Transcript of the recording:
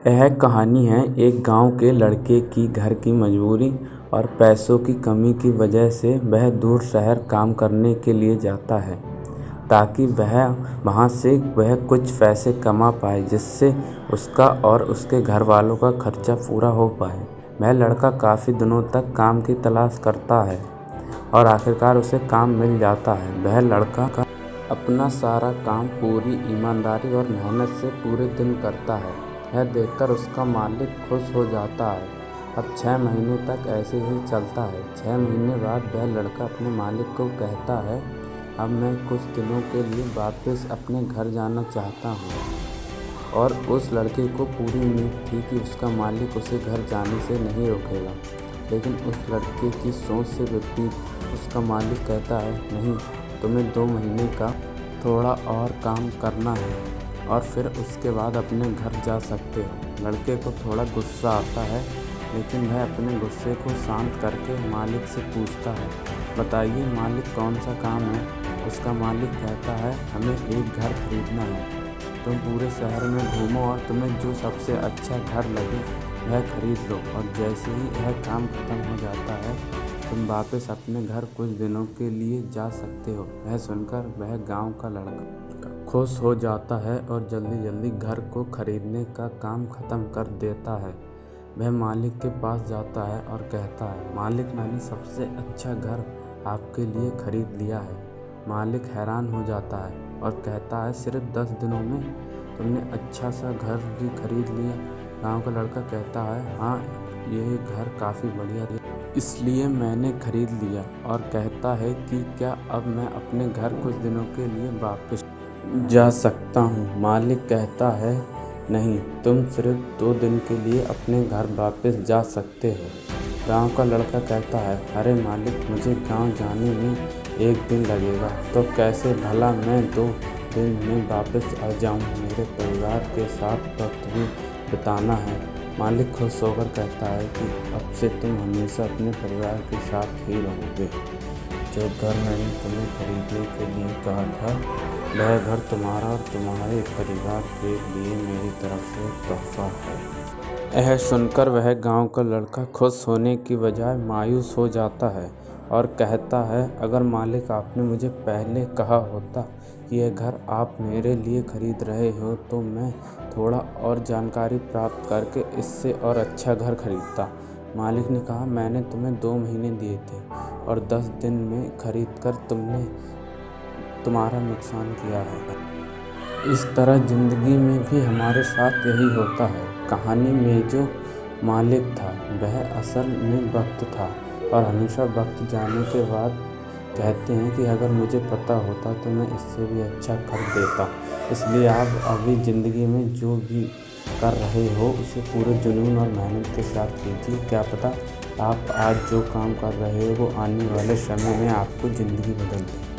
यह कहानी है एक गाँव के लड़के की। घर की मजबूरी और पैसों की कमी की वजह से वह दूर शहर काम करने के लिए जाता है ताकि वहाँ से वह कुछ पैसे कमा पाए जिससे उसका और उसके घर वालों का खर्चा पूरा हो पाए। वह लड़का काफ़ी दिनों तक काम की तलाश करता है और आखिरकार उसे काम मिल जाता है। वह लड़का अपना सारा काम पूरी ईमानदारी और मेहनत से पूरे दिन करता है। यह देखकर उसका मालिक खुश हो जाता है। अब 6 महीने तक ऐसे ही चलता है। 6 महीने बाद वह लड़का अपने मालिक को कहता है, अब मैं कुछ दिनों के लिए वापस अपने घर जाना चाहता हूँ। और उस लड़के को पूरी उम्मीद थी कि उसका मालिक उसे घर जाने से नहीं रोकेगा, लेकिन उस लड़के की सोच से विपरीत उसका मालिक कहता है, नहीं, तुम्हें 2 महीने का थोड़ा और काम करना है और फिर उसके बाद अपने घर जा सकते हो। लड़के को थोड़ा गुस्सा आता है, लेकिन वह अपने गुस्से को शांत करके मालिक से पूछता है, बताइए मालिक, कौन सा काम है। उसका मालिक कहता है, हमें एक घर खरीदना है। तुम पूरे शहर में घूमो और तुम्हें जो सबसे अच्छा घर लगे वह खरीद लो, और जैसे ही यह काम खत्म हो जाता है तुम वापस अपने घर कुछ दिनों के लिए जा सकते हो। यह सुनकर वह गांव का लड़का खुश हो जाता है और जल्दी जल्दी घर को खरीदने का काम खत्म कर देता है। वह मालिक के पास जाता है और कहता है, मालिक, मैंने सबसे अच्छा घर आपके लिए खरीद लिया है। मालिक हैरान हो जाता है और कहता है, सिर्फ 10 दिनों में तुमने अच्छा सा घर भी खरीद लिया। गांव का लड़का कहता है, हाँ, ये घर काफ़ी बढ़िया है, इसलिए मैंने खरीद लिया। और कहता है कि क्या अब मैं अपने घर कुछ दिनों के लिए वापस जा सकता हूँ। मालिक कहता है, नहीं, तुम सिर्फ 2 दिन के लिए अपने घर वापस जा सकते हो। गांव का लड़का कहता है, अरे मालिक, मुझे गांव जाने में 1 दिन लगेगा, तो कैसे भला मैं 2 दिन में वापस आ जाऊं। मेरे परिवार के साथ वक्त भी बिताना है। मालिक खुश होकर कहता है कि अब से तुम हमेशा अपने परिवार के साथ ही रहोगे। जो घर मैंने तुम्हें खरीदने के लिए कहा था, वह घर तुम्हारा और तुम्हारे परिवार के लिए मेरी तरफ से तोहफा है। यह सुनकर वह गांव का लड़का खुश होने की बजाय मायूस हो जाता है और कहता है, अगर मालिक आपने मुझे पहले कहा होता कि यह घर आप मेरे लिए खरीद रहे हो, तो मैं थोड़ा और जानकारी प्राप्त करके इससे और अच्छा घर खरीदता। मालिक ने कहा, मैंने तुम्हें 2 महीने दिए थे और 10 दिन में खरीदकर तुमने तुम्हारा नुकसान किया है। इस तरह ज़िंदगी में भी हमारे साथ यही होता है। कहानी में जो मालिक था वह असल में वक्त था, और हमेशा वक्त जाने के बाद कहते हैं कि अगर मुझे पता होता तो मैं इससे भी अच्छा कर देता। इसलिए आप अभी ज़िंदगी में जो भी कर रहे हो उसे पूरे जुनून और मेहनत के साथ कीजिए। क्या पता आप आज जो काम कर रहे हो वो आने वाले समय में आपको ज़िंदगी बदल दे।